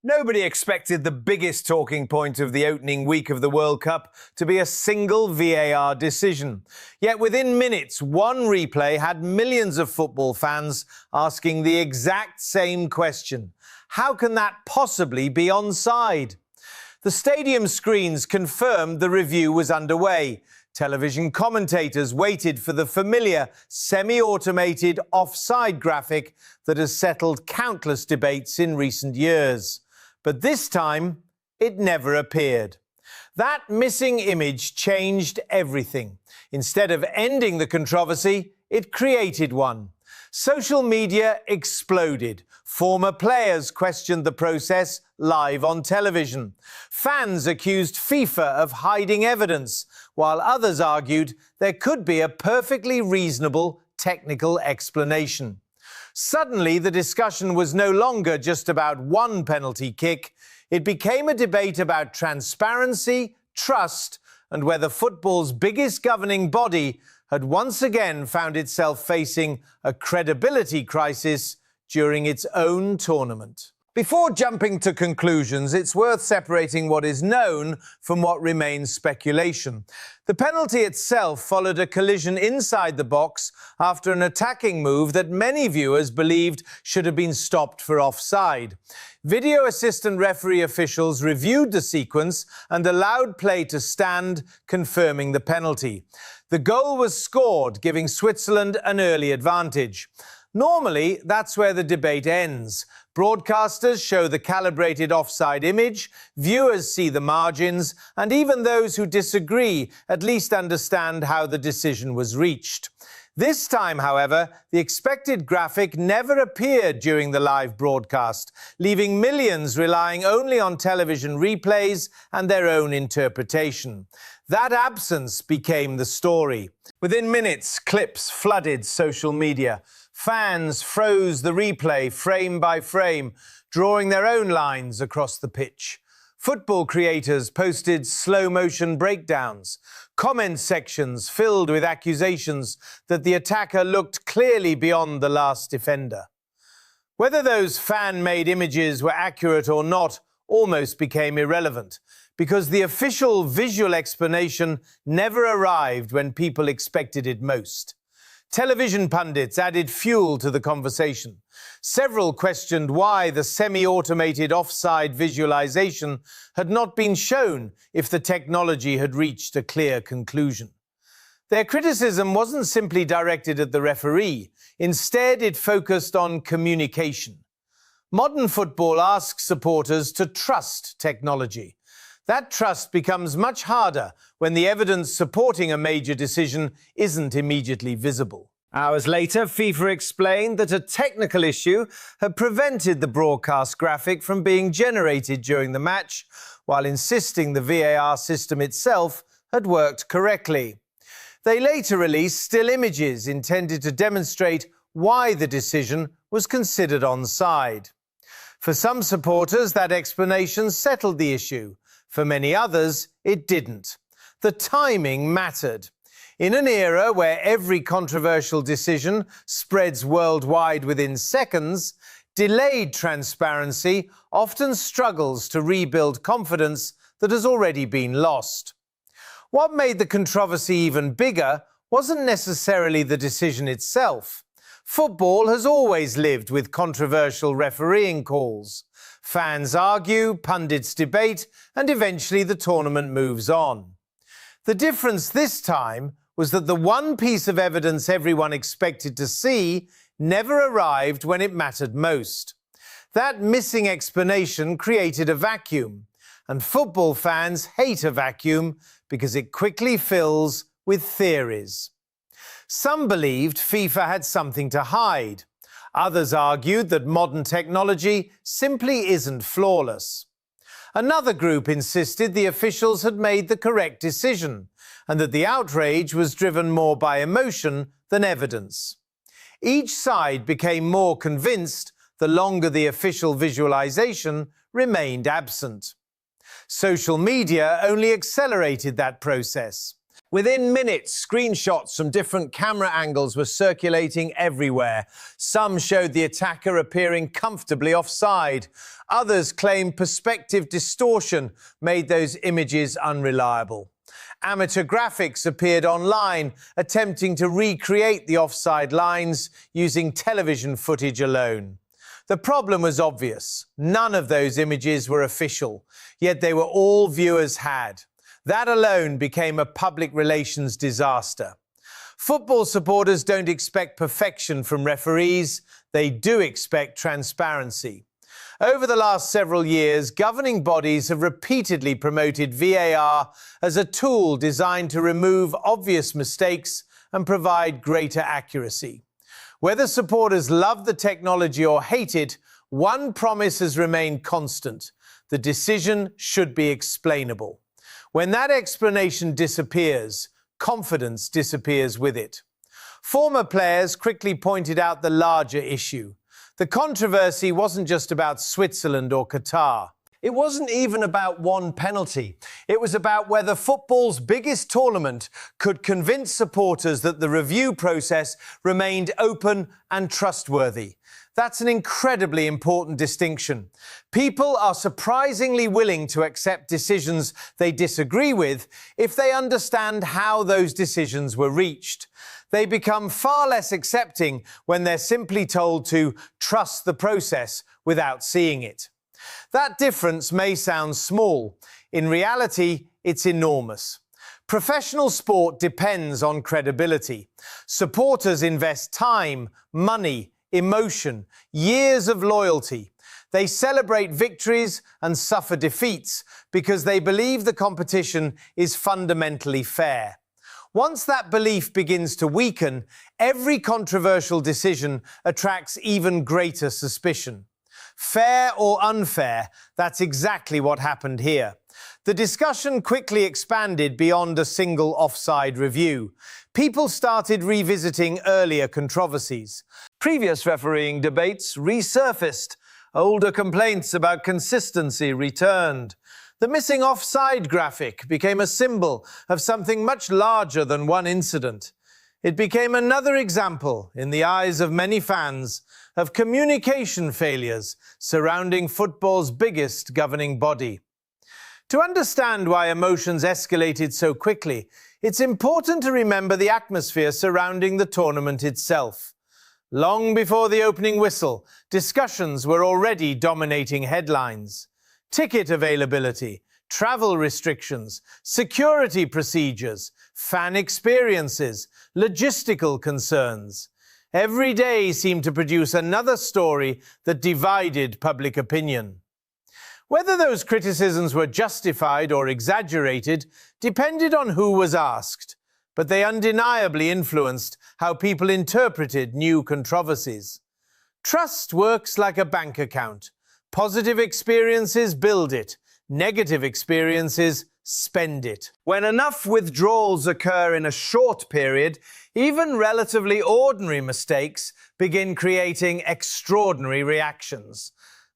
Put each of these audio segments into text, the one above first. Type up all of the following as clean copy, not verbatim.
Nobody expected the biggest talking point of the opening week of the World Cup to be a single VAR decision. Yet within minutes, one replay had millions of football fans asking the exact same question. How can that possibly be onside? The stadium screens confirmed the review was underway. Television commentators waited for the familiar semi-automated offside graphic that has settled countless debates in recent years. But this time, it never appeared. That missing image changed everything. Instead of ending the controversy, it created one. Social media exploded. Former players questioned the process live on television. Fans accused FIFA of hiding evidence, while others argued there could be a perfectly reasonable technical explanation. Suddenly, the discussion was no longer just about one penalty kick. It became a debate about transparency, trust, and whether football's biggest governing body had once again found itself facing a credibility crisis during its own tournament. Before jumping to conclusions, it's worth separating what is known from what remains speculation. The penalty itself followed a collision inside the box after an attacking move that many viewers believed should have been stopped for offside. Video assistant referee officials reviewed the sequence and allowed play to stand, confirming the penalty. The goal was scored, giving Switzerland an early advantage. Normally, that's where the debate ends. Broadcasters show the calibrated offside image, viewers see the margins, and even those who disagree at least understand how the decision was reached. This time, however, the expected graphic never appeared during the live broadcast, leaving millions relying only on television replays and their own interpretation. That absence became the story. Within minutes, clips flooded social media. Fans froze the replay frame by frame, drawing their own lines across the pitch. Football creators posted slow-motion breakdowns, comment sections filled with accusations that the attacker looked clearly beyond the last defender. Whether those fan-made images were accurate or not almost became irrelevant, because the official visual explanation never arrived when people expected it most. Television pundits added fuel to the conversation. Several questioned why the semi-automated offside visualization had not been shown if the technology had reached a clear conclusion. Their criticism wasn't simply directed at the referee. Instead, it focused on communication. Modern football asks supporters to trust technology. That trust becomes much harder when the evidence supporting a major decision isn't immediately visible. Hours later, FIFA explained that a technical issue had prevented the broadcast graphic from being generated during the match, while insisting the VAR system itself had worked correctly. They later released still images intended to demonstrate why the decision was considered onside. For some supporters, that explanation settled the issue. For many others, it didn't. The timing mattered. In an era where every controversial decision spreads worldwide within seconds, delayed transparency often struggles to rebuild confidence that has already been lost. What made the controversy even bigger wasn't necessarily the decision itself. Football has always lived with controversial refereeing calls. Fans argue, pundits debate, and eventually the tournament moves on. The difference this time was that the one piece of evidence everyone expected to see never arrived when it mattered most. That missing explanation created a vacuum, and football fans hate a vacuum because it quickly fills with theories. Some believed FIFA had something to hide. Others argued that modern technology simply isn't flawless. Another group insisted the officials had made the correct decision and that the outrage was driven more by emotion than evidence. Each side became more convinced the longer the official visualization remained absent. Social media only accelerated that process. Within minutes, screenshots from different camera angles were circulating everywhere. Some showed the attacker appearing comfortably offside. Others claimed perspective distortion made those images unreliable. Amateur graphics appeared online, attempting to recreate the offside lines using television footage alone. The problem was obvious. None of those images were official, yet they were all viewers had. That alone became a public relations disaster. Football supporters don't expect perfection from referees. They do expect transparency. Over the last several years, governing bodies have repeatedly promoted VAR as a tool designed to remove obvious mistakes and provide greater accuracy. Whether supporters love the technology or hate it, one promise has remained constant: the decision should be explainable. When that explanation disappears, confidence disappears with it. Former players quickly pointed out the larger issue. The controversy wasn't just about Switzerland or Qatar. It wasn't even about one penalty. It was about whether football's biggest tournament could convince supporters that the review process remained open and trustworthy. That's an incredibly important distinction. People are surprisingly willing to accept decisions they disagree with if they understand how those decisions were reached. They become far less accepting when they're simply told to trust the process without seeing it. That difference may sound small. In reality, it's enormous. Professional sport depends on credibility. Supporters invest time, money, emotion, years of loyalty. They celebrate victories and suffer defeats because they believe the competition is fundamentally fair. Once that belief begins to weaken, every controversial decision attracts even greater suspicion. Fair or unfair, that's exactly what happened here. The discussion quickly expanded beyond a single offside review. People started revisiting earlier controversies. Previous refereeing debates resurfaced. Older complaints about consistency returned. The missing offside graphic became a symbol of something much larger than one incident. It became another example, in the eyes of many fans, of communication failures surrounding football's biggest governing body. To understand why emotions escalated so quickly, it's important to remember the atmosphere surrounding the tournament itself. Long before the opening whistle, discussions were already dominating headlines. Ticket availability, travel restrictions, security procedures, fan experiences, logistical concerns. Every day seemed to produce another story that divided public opinion. Whether those criticisms were justified or exaggerated depended on who was asked, but they undeniably influenced how people interpreted new controversies. Trust works like a bank account. Positive experiences build it. Negative experiences spend it. When enough withdrawals occur in a short period, even relatively ordinary mistakes begin creating extraordinary reactions.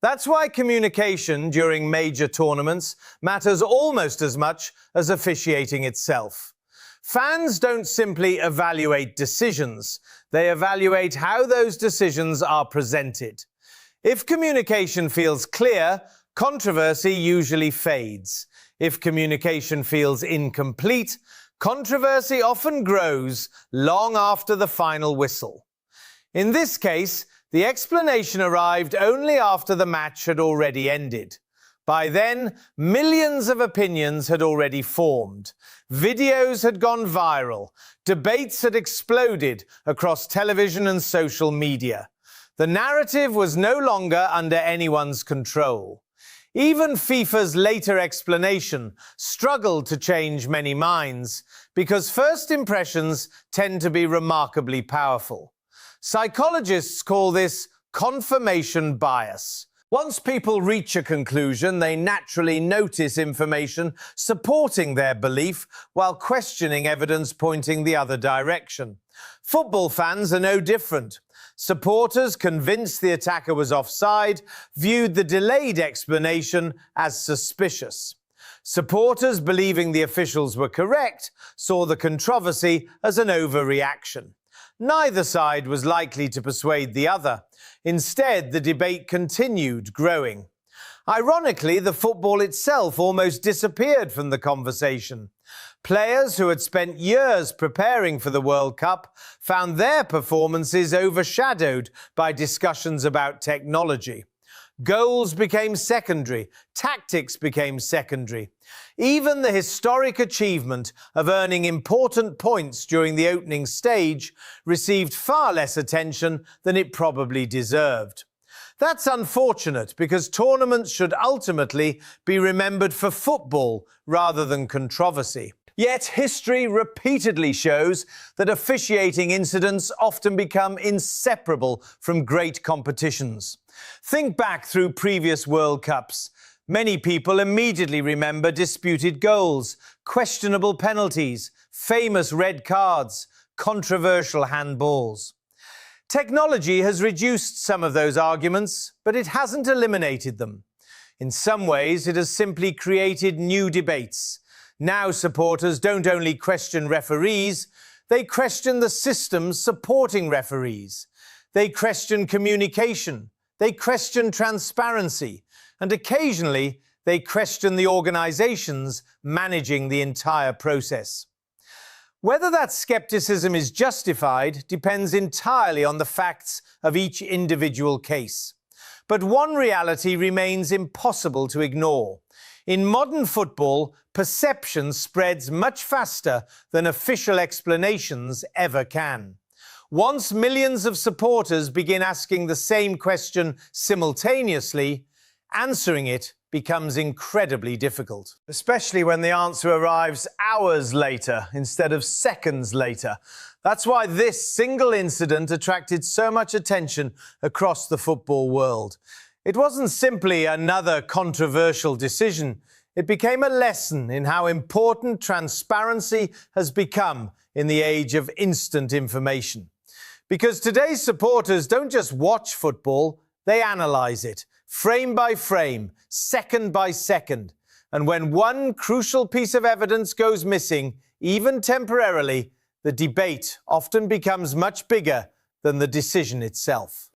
That's why communication during major tournaments matters almost as much as officiating itself. Fans don't simply evaluate decisions, they evaluate how those decisions are presented. If communication feels clear, controversy usually fades. If communication feels incomplete, controversy often grows long after the final whistle. In this case, the explanation arrived only after the match had already ended. By then, millions of opinions had already formed. Videos had gone viral. Debates had exploded across television and social media. The narrative was no longer under anyone's control. Even FIFA's later explanation struggled to change many minds, because first impressions tend to be remarkably powerful. Psychologists call this confirmation bias. Once people reach a conclusion, they naturally notice information supporting their belief while questioning evidence pointing the other direction. Football fans are no different. Supporters, convinced the attacker was offside, viewed the delayed explanation as suspicious. Supporters, believing the officials were correct, saw the controversy as an overreaction. Neither side was likely to persuade the other. Instead, the debate continued, growing. Ironically, the football itself almost disappeared from the conversation. Players who had spent years preparing for the World Cup found their performances overshadowed by discussions about technology. Goals became secondary, tactics became secondary. Even the historic achievement of earning important points during the opening stage received far less attention than it probably deserved. That's unfortunate because tournaments should ultimately be remembered for football rather than controversy. Yet history repeatedly shows that officiating incidents often become inseparable from great competitions. Think back through previous World Cups. Many people immediately remember disputed goals, questionable penalties, famous red cards, controversial handballs. Technology has reduced some of those arguments, but it hasn't eliminated them. In some ways, it has simply created new debates. Now supporters don't only question referees, they question the systems supporting referees. They question communication, they question transparency, and occasionally they question the organisations managing the entire process. Whether that scepticism is justified depends entirely on the facts of each individual case. But one reality remains impossible to ignore. In modern football, perception spreads much faster than official explanations ever can. Once millions of supporters begin asking the same question simultaneously, answering it becomes incredibly difficult, especially when the answer arrives hours later instead of seconds later. That's why this single incident attracted so much attention across the football world. It wasn't simply another controversial decision. It became a lesson in how important transparency has become in the age of instant information. Because today's supporters don't just watch football, they analyse it, frame by frame, second by second. And when one crucial piece of evidence goes missing, even temporarily, the debate often becomes much bigger than the decision itself.